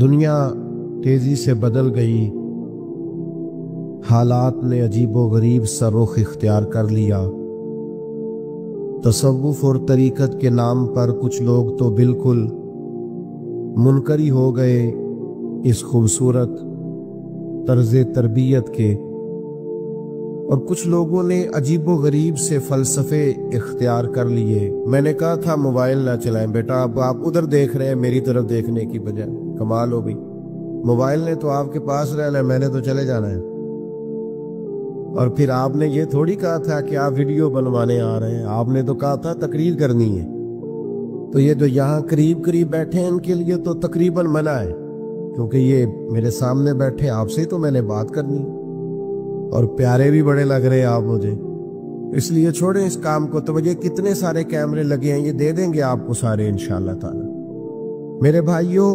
دنیا تیزی سے بدل گئی، حالات نے عجیب و غریب سا رخ اختیار کر لیا۔ تصوف اور طریقت کے نام پر کچھ لوگ تو بالکل منکر ہی ہو گئے اس خوبصورت طرز تربیت کے، اور کچھ لوگوں نے عجیب و غریب سے فلسفے اختیار کر لیے۔ میں نے کہا تھا موبائل نہ چلائیں بیٹا، اب آپ ادھر دیکھ رہے ہیں میری طرف دیکھنے کی بجائے، کمال ہو گئی۔ موبائل نے تو آپ کے پاس رہنا ہے، میں نے تو چلے جانا ہے۔ اور پھر آپ نے یہ تھوڑی کہا تھا کہ آپ ویڈیو بنوانے آ رہے ہیں، آپ نے تو کہا تھا تقریر کرنی ہے۔ تو یہ جو یہاں قریب قریب بیٹھے ہیں ان کے لیے تو تقریباً منع ہے، کیونکہ یہ میرے سامنے بیٹھے، آپ سے تو میں نے بات کرنی، اور پیارے بھی بڑے لگ رہے ہیں آپ مجھے، اس لیے چھوڑیں اس کام کو۔ تو یہ کتنے سارے کیمرے لگے ہیں، یہ دے دیں گے آپ کو سارے انشاءاللہ تعالی۔ میرے بھائیوں،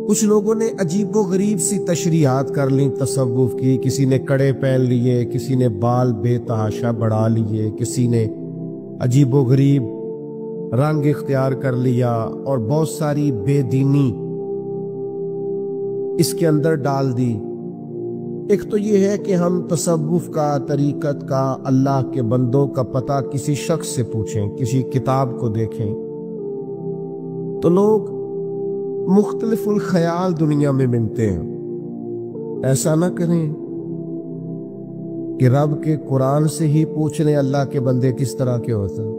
کچھ لوگوں نے عجیب و غریب سی تشریحات کر لیں تصوف کی، کسی نے کڑے پہن لیے، کسی نے بال بے تحاشا بڑھا لیے، کسی نے عجیب و غریب رنگ اختیار کر لیا، اور بہت ساری بے دینی اس کے اندر ڈال دی۔ ایک تو یہ ہے کہ ہم تصوف کا، طریقت کا، اللہ کے بندوں کا پتہ کسی شخص سے پوچھیں، کسی کتاب کو دیکھیں، تو لوگ مختلف الخیال دنیا میں ملتے ہیں۔ ایسا نہ کریں کہ رب کے قرآن سے ہی پوچھ رہے اللہ کے بندے کس طرح کے ہوتے ہیں،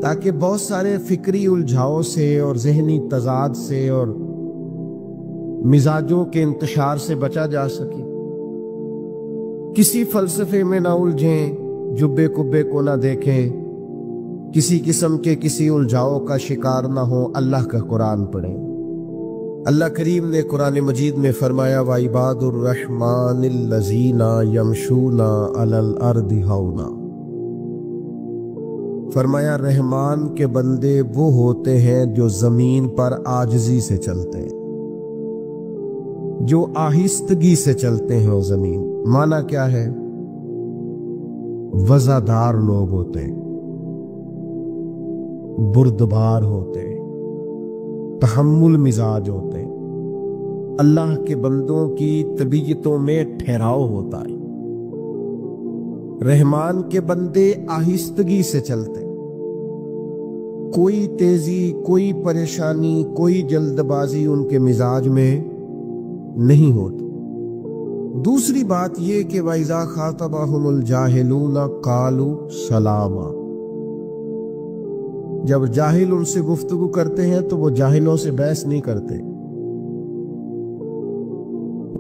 تاکہ بہت سارے فکری الجھاؤ سے اور ذہنی تضاد سے اور مزاجوں کے انتشار سے بچا جا سکے۔ کسی فلسفے میں نہ الجھیں، جبے کبے کو نہ دیکھیں، کسی قسم کے کسی الجھاؤ کا شکار نہ ہو، اللہ کا قرآن پڑھیں۔ اللہ کریم نے قرآن مجید میں فرمایا وَعِبَادُ الرَّحْمَنِ الَّذِينَ يَمْشُونَ عَلَى الْأَرْضِ هَوْنًا، فرمایا رحمان کے بندے وہ ہوتے ہیں جو زمین پر عاجزی سے چلتے ہیں، جو آہستگی سے چلتے ہیں۔ وہ زمین معنی کیا ہے؟ وزادار لوگ ہوتے ہیں، بردبار ہوتے ہیں، تحمل مزاج ہوتے ہیں، اللہ کے بندوں کی طبیعتوں میں ٹھہراؤ ہوتا ہے۔ رحمان کے بندے آہستگی سے چلتے، کوئی تیزی، کوئی پریشانی، کوئی جلد بازی ان کے مزاج میں نہیں ہوتی۔ دوسری بات یہ کہ وَإِذَا خَاطَبَهُمُ الْجَاهِلُونَ قَالُوا سَلَامًا، جب جاہل ان سے گفتگو کرتے ہیں تو وہ جاہلوں سے بحث نہیں کرتے،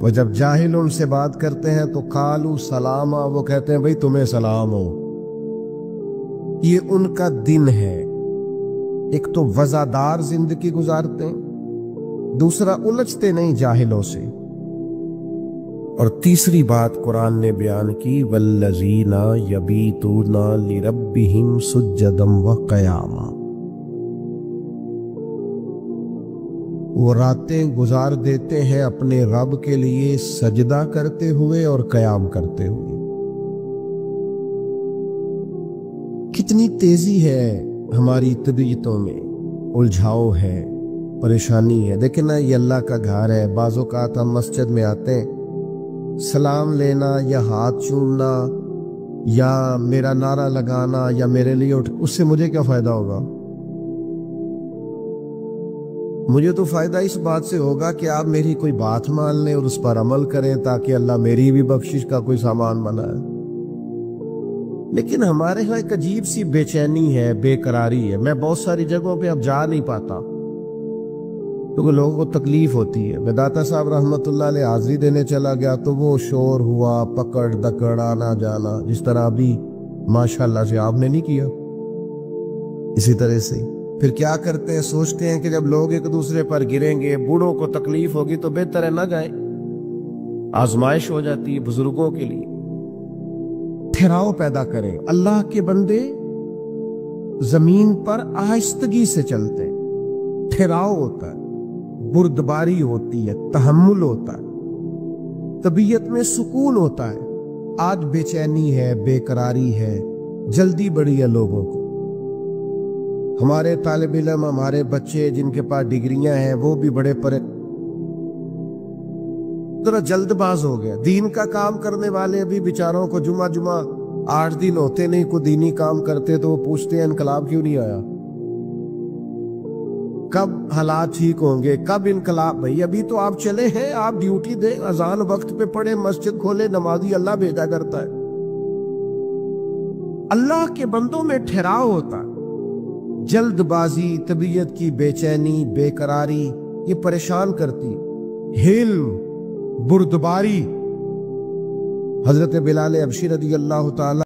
وہ جب جاہل ان سے بات کرتے ہیں تو قالوا سلاما، وہ کہتے ہیں بھئی تمہیں سلام ہو۔ یہ ان کا دن ہے۔ ایک تو وزادار زندگی گزارتے ہیں، دوسرا الجھتے نہیں جاہلوں سے، اور تیسری بات قرآن نے بیان کی والذین یبیتون لربہم سجدا وقیاما، وہ راتیں گزار دیتے ہیں اپنے رب کے لیے سجدہ کرتے ہوئے اور قیام کرتے ہوئے۔ کتنی تیزی ہے ہماری طبیعتوں میں، الجھاؤ ہے، پریشانی ہے۔ دیکھیں نا، یہ اللہ کا گھر ہے، بعض اوقات ہم مسجد میں آتے ہیں، سلام لینا یا ہاتھ چومنا یا میرا نعرہ لگانا یا میرے لیے اس سے مجھے کیا فائدہ ہوگا؟ مجھے تو فائدہ اس بات سے ہوگا کہ آپ میری کوئی بات مان لیں اور اس پر عمل کریں، تاکہ اللہ میری بھی بخشش کا کوئی سامان بنائے۔ لیکن ہمارے ہاں ایک عجیب سی بے چینی ہے، بے قراری ہے۔ میں بہت ساری جگہوں پہ اب جا نہیں پاتا کیونکہ لوگوں کو تکلیف ہوتی ہے۔ میں داتا صاحب رحمت اللہ علیہ حاضری دینے چلا گیا تو وہ شور ہوا، پکڑ دکڑ، آنا جانا، جس طرح ابھی ماشاءاللہ سے آپ نے نہیں کیا۔ اسی طرح سے پھر کیا کرتے ہیں، سوچتے ہیں کہ جب لوگ ایک دوسرے پر گریں گے، بوڑھوں کو تکلیف ہوگی تو بہتر ہے نہ جائیں، آزمائش ہو جاتی ہے بزرگوں کے لیے۔ ٹھہراؤ پیدا کریں۔ اللہ کے بندے زمین پر آہستگی سے چلتے ہیں، ٹھہراؤ ہوتا ہے، بردباری ہوتی ہے، تحمل ہوتا ہے، طبیعت میں سکون ہوتا ہے۔ آج بے چینی ہے، بے قراری ہے، جلدی بڑی ہے لوگوں کو۔ ہمارے طالب علم، ہمارے بچے جن کے پاس ڈگریاں ہیں وہ بھی بڑے ذرا جلد باز ہو گیا۔ دین کا کام کرنے والے بھی بیچاروں کو جمعہ 8 دن ہوتے نہیں کوئی دینی کام کرتے تو وہ پوچھتے ہیں انقلاب کیوں نہیں آیا، کب حالات ٹھیک ہوں گے، کب انقلاب۔ بھائی ابھی تو آپ چلے ہیں، آپ ڈیوٹی دیں، اذان وقت پہ پڑھیں، مسجد کھولے، نمازی اللہ بھیجا کرتا ہے۔ اللہ کے بندوں میں ٹھہراؤ ہوتا ہے، جلد بازی، طبیعت کی بے چینی، بے قراری یہ پریشان کرتی۔ حلم، بردباری۔ حضرت بلال حبشی رضی اللہ تعالی